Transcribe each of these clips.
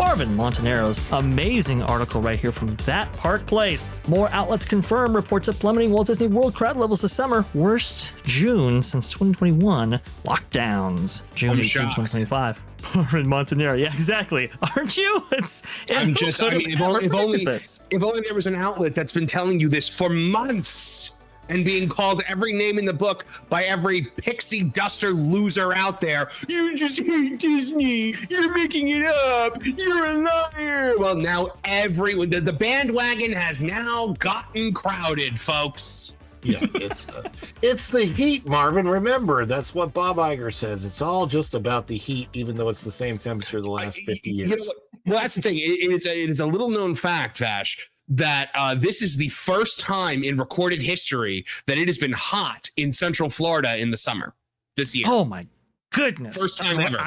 Marvin Montenaro's amazing article right here from That Park Place. More outlets confirm reports of plummeting Walt Disney World crowd levels this summer. Worst June since 2021. Lockdowns. June 18, 2025. Marvin Montenaro. Yeah, exactly. Aren't you? If only there was an outlet that's been telling you this for months and being called every name in the book by every pixie duster loser out there. You just hate Disney. You're making it up. You're a liar. Well, now the bandwagon has now gotten crowded, folks. Yeah, it's the heat, Marvin. Remember, that's what Bob Iger says. It's all just about the heat, even though it's the same temperature the last 50 years. You know what? Well, that's the thing. It is a little known fact, Vash, that this is the first time in recorded history that it has been hot in Central Florida in the summer this year. Oh my goodness! First time ever.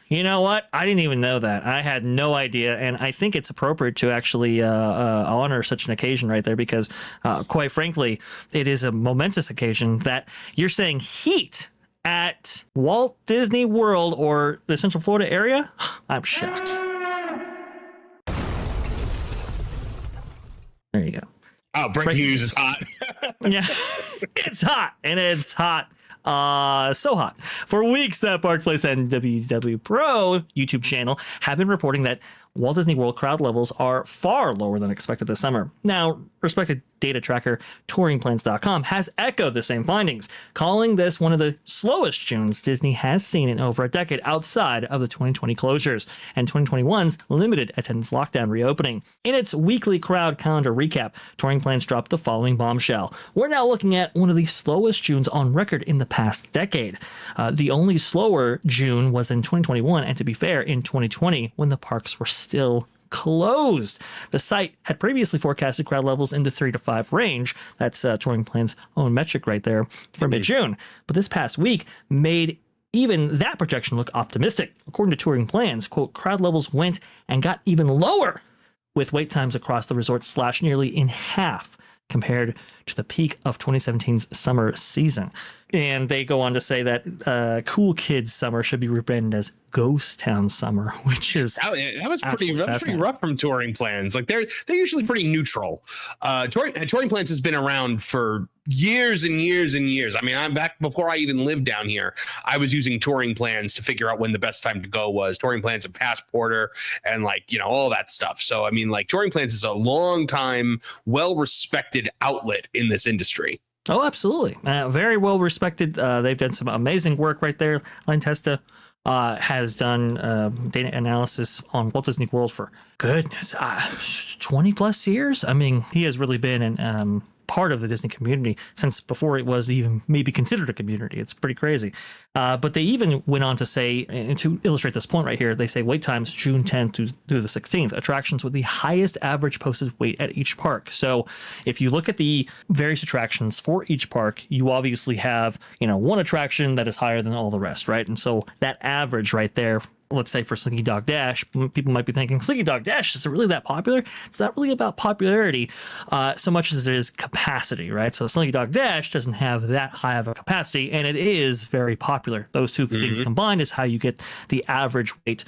You know what? I didn't even know that. I had no idea, and I think it's appropriate to actually honor such an occasion right there because, quite frankly, it is a momentous occasion that you're saying heat at Walt Disney World or the Central Florida area. I'm shocked. There you go. Oh, breaking news is hot. Yeah, it's hot, and it's hot. So hot. For weeks, That Park Place and WW Pro YouTube channel have been reporting that Walt Disney World crowd levels are far lower than expected this summer. Now, respected data tracker touringplans.com has echoed the same findings, calling this one of the slowest Junes Disney has seen in over a decade outside of the 2020 closures and 2021's limited attendance lockdown reopening. In its weekly crowd calendar recap, Touring Plans dropped the following bombshell. We're now looking at one of the slowest Junes on record in the past decade. The only slower June was in 2021, and to be fair, in 2020, when the parks were still closed. The site had previously forecasted crowd levels in the 3 to 5 range. That's Touring Plan's own metric right there for mid-June. But this past week made even that projection look optimistic. According to Touring Plans, quote, crowd levels went and got even lower, with wait times across the resort slashed nearly in half compared to the peak of 2017's summer season. And they go on to say that Cool Kids Summer should be rebranded as Ghost Town Summer, which is that was pretty rough from Touring Plans. Like they're usually pretty neutral. Touring Plans has been around for years and years and years. I mean, I'm back before I even lived down here. I was using Touring Plans to figure out when the best time to go was. Touring Plans and Passporter and all that stuff. So I mean, Touring Plans is a long time, well-respected outlet in this industry. Oh, absolutely. Very well respected. They've done some amazing work right there. Len Testa has done data analysis on Walt Disney World for, goodness, 20 plus years. I mean, he has really been an part of the Disney community since before it was even maybe considered a community. It's pretty crazy. But they even went on to say, and to illustrate this point right here, they say wait times June 10th through the 16th, attractions with the highest average posted wait at each park. So if you look at the various attractions for each park, you obviously have, one attraction that is higher than all the rest, right? And so that average right there, let's say for Slinky Dog Dash, people might be thinking, Slinky Dog Dash, is it really that popular? It's not really about popularity so much as it is capacity, right? So Slinky Dog Dash doesn't have that high of a capacity, and it is very popular. Those two things combined is how you get the average wait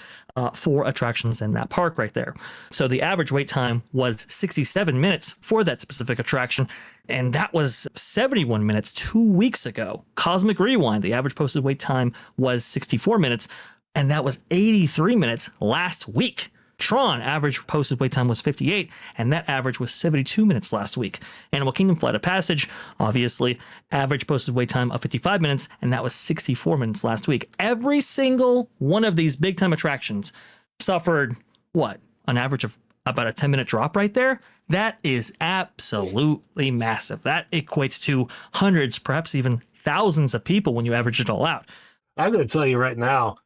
for attractions in that park right there. So the average wait time was 67 minutes for that specific attraction, and that was 71 minutes 2 weeks ago. Cosmic Rewind, the average posted wait time was 64 minutes, and that was 83 minutes last week. Tron, average posted wait time was 58, and that average was 72 minutes last week. Animal Kingdom Flight of Passage, obviously, average posted wait time of 55 minutes, and that was 64 minutes last week. Every single one of these big time attractions suffered, an average of about a 10-minute drop right there? That is absolutely massive. That equates to hundreds, perhaps even thousands of people when you average it all out. I'm going to tell you right now,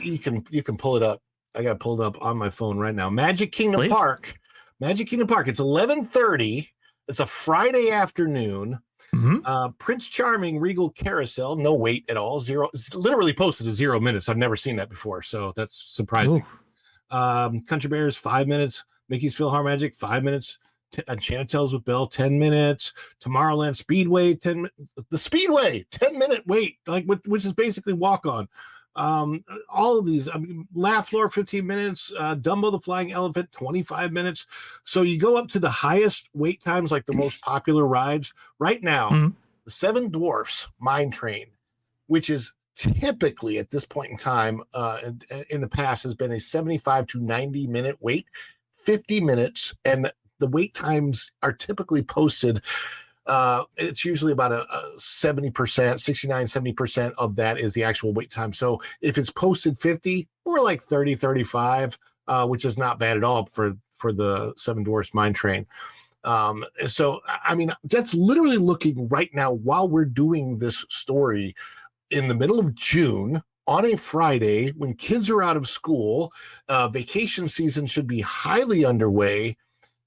you can pull it up. I got it pulled up on my phone right now. Magic Kingdom Park. It's 11:30. It's a Friday afternoon. Prince Charming Regal Carousel, no wait at all. Zero. It's literally posted as 0 minutes. I've never seen that before, so that's surprising. Country Bears 5 minutes. Mickey's PhilharMagic 5 minutes. Enchanted Tales with Belle 10 minutes. Tomorrowland Speedway 10 minutes. The Speedway 10-minute wait, which is basically walk on. All of these, I mean, Laugh Floor 15 minutes, Dumbo the Flying Elephant 25 minutes. So you go up to the highest wait times, like the most popular rides right now. The Seven Dwarfs Mine Train, which is typically at this point in time, in the past, has been a 75 to 90 minute wait, 50 minutes, and the wait times are typically posted. It's usually about a 70%, 69, 70% of that is the actual wait time. So if it's posted 50, we're like 30, 35, which is not bad at all for the Seven Dwarfs Mine Train. So, I mean, that's literally looking right now while we're doing this story in the middle of June on a Friday when kids are out of school. Vacation season should be highly underway.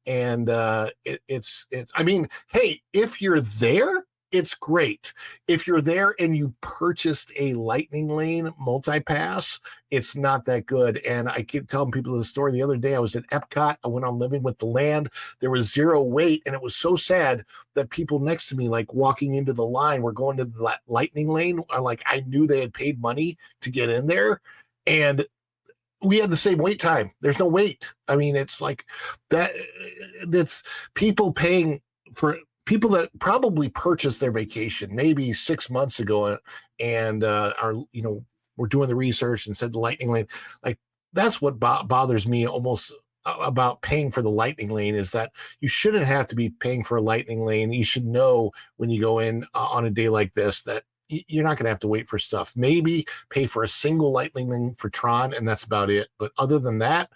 And it's I mean, hey, if you're there, it's great. If you're there and you purchased a Lightning Lane multi-pass, it's not that good. And I keep telling people the story. The other day I was at Epcot. I went on Living with the Land. There was zero wait, and it was so sad that people next to me, like walking into the line, were going to the Lightning Lane. Like, I knew they had paid money to get in there, and we had the same wait time. There's no wait. I mean, it's like that. That's people paying for people that probably purchased their vacation maybe 6 months ago and are, we're doing the research and said the Lightning Lane. Like, that's what bothers me almost about paying for the Lightning Lane, is that you shouldn't have to be paying for a Lightning Lane. You should know when you go in on a day like this that you're not going to have to wait for stuff. Maybe pay for a single Lightning Lane for Tron, and that's about it. But other than that,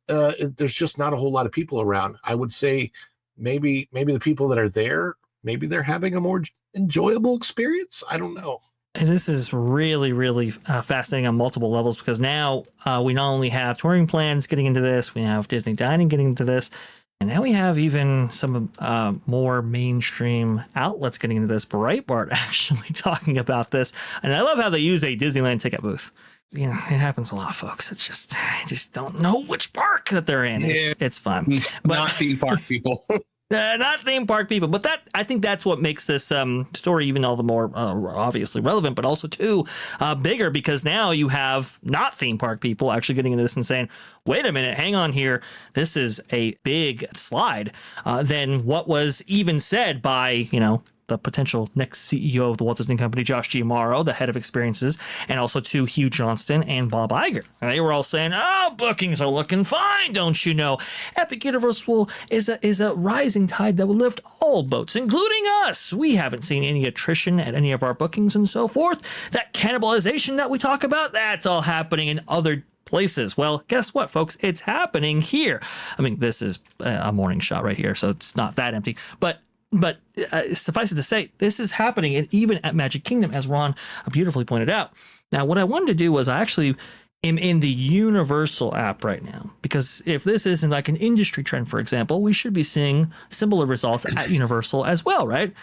there's just not a whole lot of people around. I would say maybe the people that are there, maybe they're having a more enjoyable experience. I don't know. And this is really, really fascinating on multiple levels, because now we not only have touring plans getting into this, we have Disney Dining getting into this, and now we have even some more mainstream outlets getting into this. Breitbart actually talking about this. And I love how they use a Disneyland ticket booth. It happens a lot, folks. It's just, I just don't know which park that they're in. It's fun. But not theme park people. Not theme park people, but I think that's what makes this story even all the more obviously relevant, but also too bigger, because now you have not theme park people actually getting into this and saying, wait a minute, hang on here. This is a big slide than what was even said by, the potential next CEO of the Walt Disney Company, Josh Giamaro, the head of experiences, and also to Hugh Johnston and Bob Iger. And they were all saying, "Oh, bookings are looking fine, don't you know? Epic Universe is a rising tide that will lift all boats, including us. We haven't seen any attrition at any of our bookings and so forth. That cannibalization that we talk about, that's all happening in other places." Well, guess what, folks? It's happening here. I mean, this is a morning shot right here, so it's not that empty, but suffice it to say, this is happening, and even at Magic Kingdom, as Ron beautifully pointed out. Now, what I wanted to do was I actually am in the Universal app right now, because if this isn't like an industry trend, for example, we should be seeing similar results at Universal as well, right?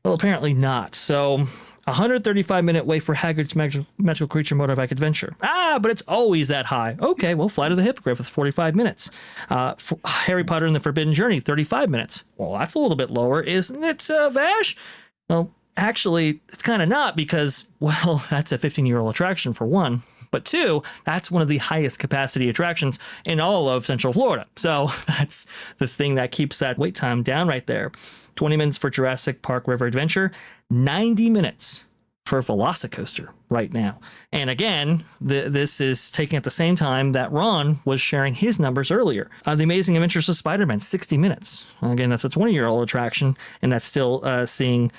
Well, apparently not. So 135-minute wait for Hagrid's Magical Creature Motorbike Adventure. But it's always that high. Okay, well, Flight of the Hippogriff is 45 minutes. Harry Potter and the Forbidden Journey, 35 minutes. Well, that's a little bit lower, isn't it, Vash? Well, actually, it's kind of not, because, well, that's a 15-year-old attraction for one. But two, that's one of the highest capacity attractions in all of Central Florida. So that's the thing that keeps that wait time down right there. 20 minutes for Jurassic Park River Adventure, 90 minutes for Velocicoaster right now. And again, this is taking at the same time that Ron was sharing his numbers earlier. The Amazing Adventures of Spider-Man, 60 minutes. Again, that's a 20-year-old attraction, and that's still seeing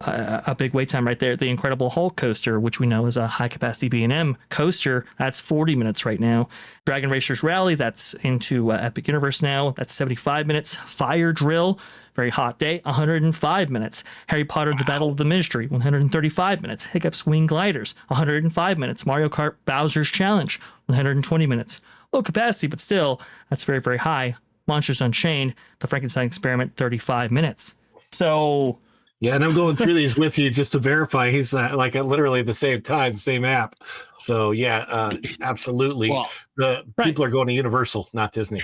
a big wait time right there. The Incredible Hulk coaster, which we know is a high capacity B&M coaster, that's 40 minutes right now. Dragon Racers Rally, that's into Epic Universe now, that's 75 minutes. Fire Drill, very hot day, 105 minutes. Harry Potter, The Battle of the Ministry, 135 minutes. Hiccups Wing Gliders, 105 minutes. Mario Kart Bowser's Challenge, 120 minutes. Low capacity, but still, that's very, very high. Monsters Unchained, The Frankenstein Experiment, 35 minutes. So yeah, and I'm going through these with you just to verify he's like at literally the same time, same app. So yeah, absolutely. Well, The people are going to Universal, not Disney.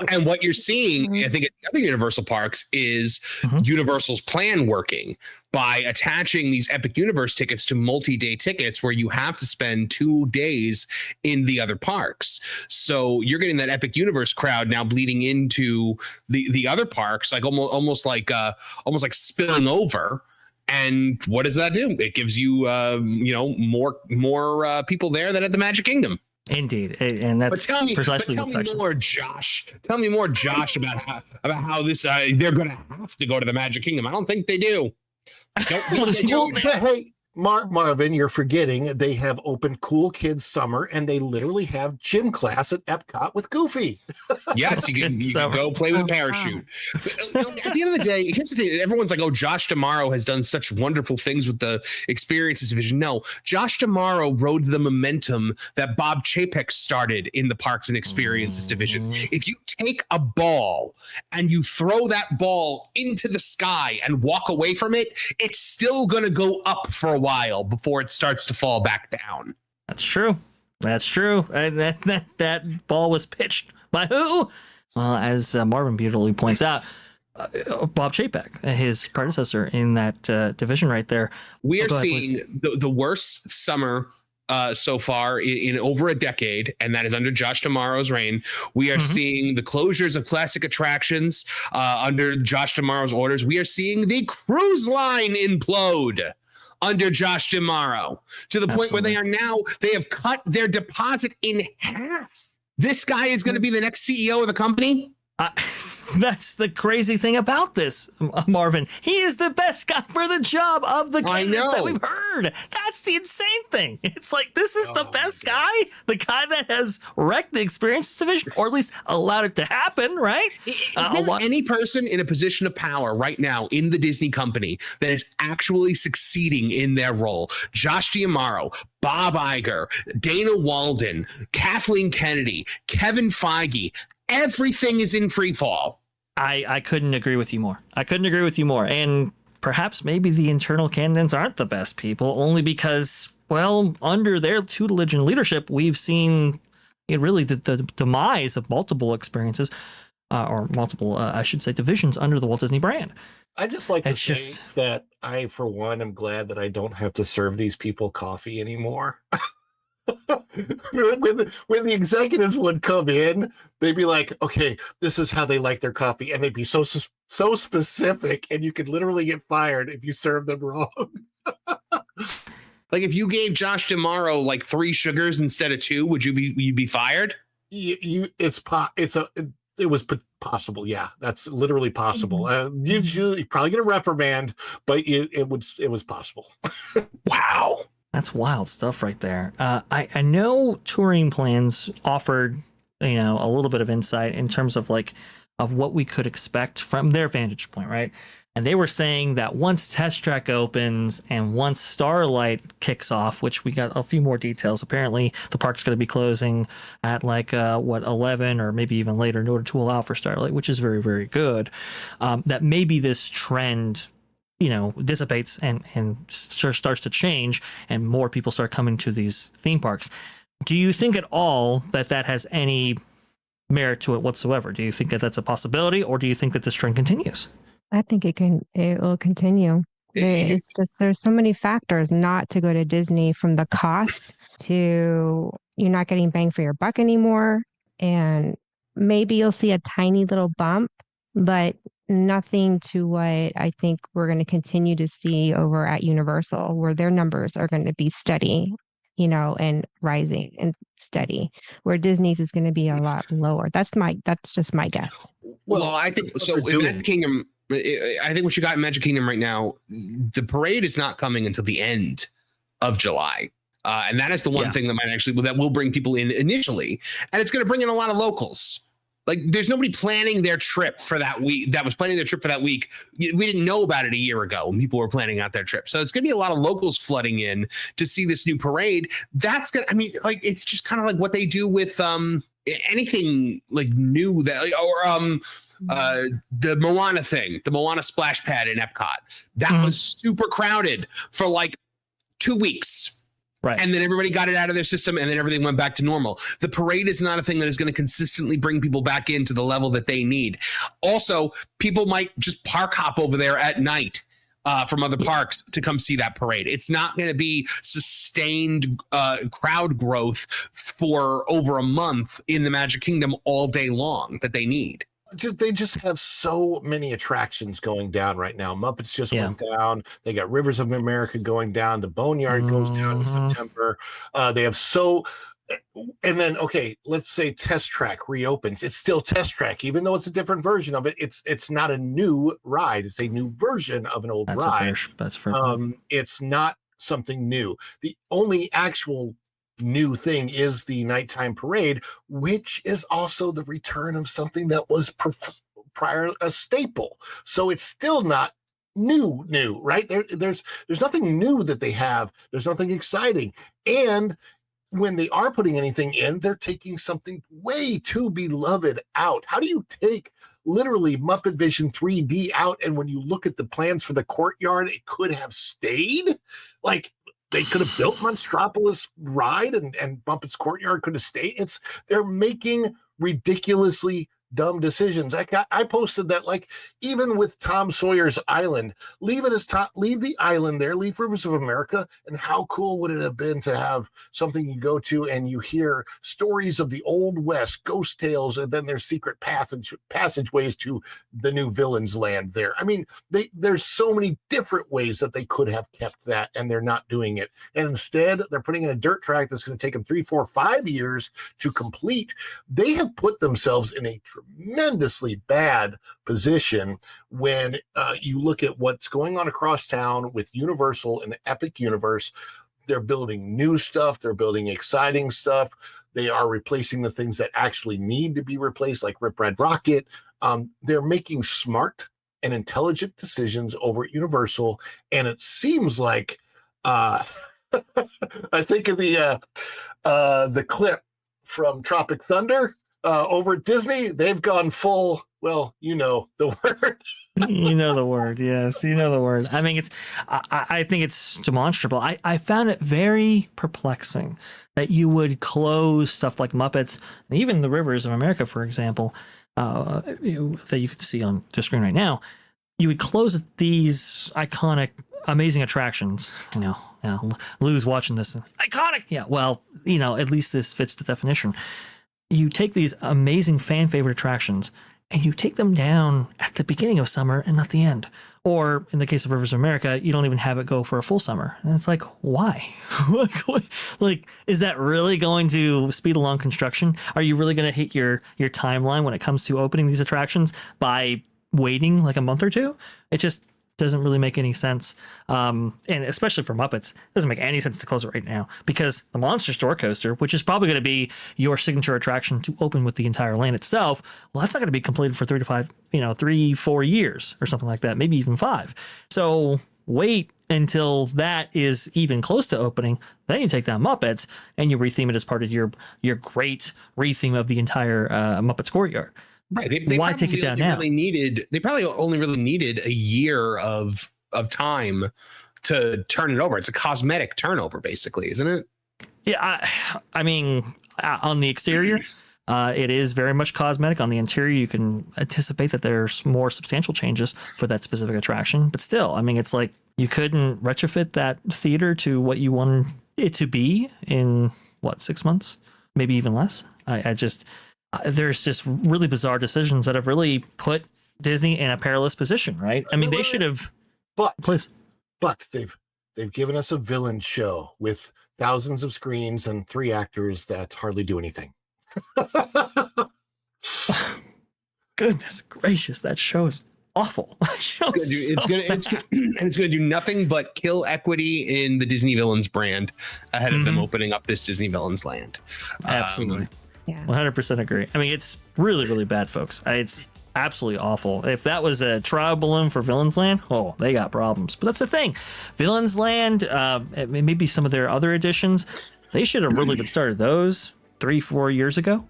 And what you're seeing, I think, at other Universal parks is Universal's plan working by attaching these Epic Universe tickets to multi-day tickets where you have to spend 2 days in the other parks. So you're getting that Epic Universe crowd now bleeding into the other parks, like almost like spilling over. And what does that do? It gives you more people there than at the Magic Kingdom. Indeed, and that's precisely what's actually. Tell me more, Josh, about how this they're going to have to go to the Magic Kingdom. I don't think they do. Hey, Marvin, you're forgetting they have open Cool Kids Summer, and they literally have gym class at Epcot with Goofy. Yes, you can go play with a parachute. At the end of the day, here's the thing. Everyone's like, oh, Josh D'Amaro has done such wonderful things with the experiences division. No, Josh D'Amaro rode the momentum that Bob Chapek started in the parks and experiences division. If you take a ball and you throw that ball into the sky and walk away from it, it's still going to go up for a while before it starts to fall back down. That's true. And that ball was pitched by who? Well, as Marvin beautifully points out, Bob Chapek, his predecessor in that division right there. We are seeing the worst summer so far in over a decade, and that is under Josh D'Amaro's reign. We are seeing the closures of classic attractions under Josh D'Amaro's orders. We are seeing the cruise line implode under Josh D'Amaro to the point where they have cut their deposit in half. This guy is going to be the next CEO of the company. That's the crazy thing about this, Marvin. He is the best guy for the job of the candidates that we've heard. That's the insane thing. It's like, this is the best guy, the guy that has wrecked the experiences division, or at least allowed it to happen, right? Is there any person in a position of power right now in the Disney company that is actually succeeding in their role? Josh D'Amaro, Bob Iger, Dana Walden, Kathleen Kennedy, Kevin Feige. Everything is in free fall. I couldn't agree with you more. And perhaps maybe the internal candidates aren't the best people, only because, well, under their tutelage and leadership, we've seen the demise of multiple experiences, or multiple, divisions under the Walt Disney brand. I just like to say that I, for one, am glad that I don't have to serve these people coffee anymore. when the executives would come in, they'd be like, okay, this is how they like their coffee, and they'd be so specific, and you could literally get fired if you serve them wrong. Like, if you gave Josh D'Amaro like 3 sugars instead of 2, would you be fired? It was possible. Yeah, that's literally possible. You're probably get a reprimand, but it was possible. Wow. That's wild stuff right there. I know touring plans offered, a little bit of insight in terms of what we could expect from their vantage point, right? And they were saying that once Test Track opens and once Starlight kicks off, which we got a few more details, apparently the park's going to be closing at 11 or maybe even later in order to allow for Starlight, which is very, very good. That maybe this trend dissipates and starts to change and more people start coming to these theme parks. Do you think at all that has any merit to it whatsoever? Do you think that that's a possibility, or do you think that this trend continues? I think it will continue. It's just, there's so many factors not to go to Disney, from the cost to you're not getting bang for your buck anymore. And maybe you'll see a tiny little bump, but nothing to what I think we're going to continue to see over at Universal, where their numbers are going to be steady, and rising and steady, where Disney's is going to be a lot lower. That's just my guess. Well, I think so. In Magic Kingdom, I think what you got in Magic Kingdom right now, the parade is not coming until the end of July. And that is the one thing that will bring people in initially. And it's going to bring in a lot of locals. Like, there's nobody planning their trip for that week that was planning their trip for that week. We didn't know about it a year ago when people were planning out their trip. So it's going to be a lot of locals flooding in to see this new parade. That's going to, it's just kind of like what they do with anything like new the Moana thing, the Moana splash pad in Epcot. That was super crowded for 2 weeks. Right. And then everybody got it out of their system, and then everything went back to normal. The parade is not a thing that is going to consistently bring people back into the level that they need. Also, people might just park hop over there at night from other parks to come see that parade. It's not going to be sustained crowd growth for over a month in the Magic Kingdom all day long that they need. They just have so many attractions going down right now. Muppets just went down. They got Rivers of America going down. The Boneyard goes down in September. They have and then, okay, let's say Test Track reopens. It's still Test Track, even though it's a different version of it. It's not a new ride. It's a new version of an old ride. That's fair. It's not something new. The only actual new thing is the nighttime parade, which is also the return of something that was prior a staple. So it's still not new, right? There's nothing new that they have. There's nothing exciting. And when they are putting anything in, they're taking something way too beloved out. How do you take literally Muppet Vision 3D out? And when you look at the plans for the courtyard, it could have stayed. Like, they could have built Monstropolis ride and Muppet's Courtyard could have stayed. They're making ridiculously dumb decisions. I posted that, like, even with Tom Sawyer's Island, leave the island there, leave Rivers of America, and how cool would it have been to have something you go to and you hear stories of the Old West, ghost tales, and then there's secret passageways to the new villain's land there. I mean, there's so many different ways that they could have kept that, and they're not doing it. And instead, they're putting in a dirt track that's going to take them 3, 4, 5 years to complete. They have put themselves in a tremendously bad position when you look at what's going on across town with Universal and the Epic Universe. They're building new stuff. They're building exciting stuff. They are replacing the things that actually need to be replaced, like Rip Ride Rocket. They're making smart and intelligent decisions over at Universal. And it seems like, I think of the clip from Tropic Thunder, over at Disney, they've gone full, well, you know the word. You know the word, yes. You know the word. I mean, I think it's demonstrable. I found it very perplexing that you would close stuff like Muppets, and even the Rivers of America, for example, that you can see on the screen right now. You would close these iconic, amazing attractions. Lou's watching this. Iconic! Yeah, well, at least this fits the definition. You take these amazing fan favorite attractions and you take them down at the beginning of summer and not the end. Or in the case of Rivers of America, you don't even have it go for a full summer. And it's like, why? Like, is that really going to speed along construction? Are you really going to hit your timeline when it comes to opening these attractions by waiting like a month or two? It just doesn't really make any sense. And especially for Muppets, it doesn't make any sense to close it right now, because the Monster Store Coaster, which is probably going to be your signature attraction to open with the entire land itself, well, that's not going to be completed for 3, 4 years or something like that, maybe even 5. So wait until that is even close to opening. Then you take that Muppets and you retheme it as part of your great retheme of the entire Muppets Courtyard. Right. They Why take it down now? They probably only really needed a year of time to turn it over. It's a cosmetic turnover, basically, isn't it? Yeah, I mean, on the exterior, it is very much cosmetic. On the interior, you can anticipate that there's more substantial changes for that specific attraction. But still, I mean, it's like you couldn't retrofit that theater to what you want it to be in, 6 months? Maybe even less? There's just really bizarre decisions that have really put Disney in a perilous position, right? I mean, they should have. But they've given us a villain show with thousands of screens and 3 actors that hardly do anything. Goodness gracious, that show is awful. It's going to do nothing but kill equity in the Disney Villains brand ahead of them opening up this Disney Villains land. Absolutely. Yeah. 100% agree. I mean, it's really, really bad, folks. It's absolutely awful. If that was a trial balloon for Villains Land, oh, they got problems. But that's the thing. Villains Land, maybe some of their other editions, they should have really been started those 3-4 years ago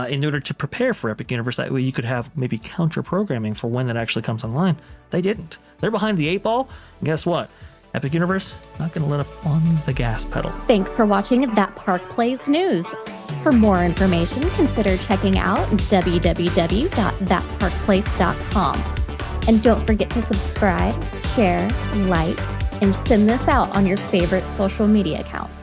in order to prepare for Epic Universe. That way you could have maybe counter programming for when that actually comes online. They didn't. They're behind the 8 ball. And guess what? Epic Universe, not going to let up on the gas pedal. Thanks for watching That Park Plays News. For more information, consider checking out www.thatparkplace.com. And don't forget to subscribe, share, like, and send this out on your favorite social media accounts.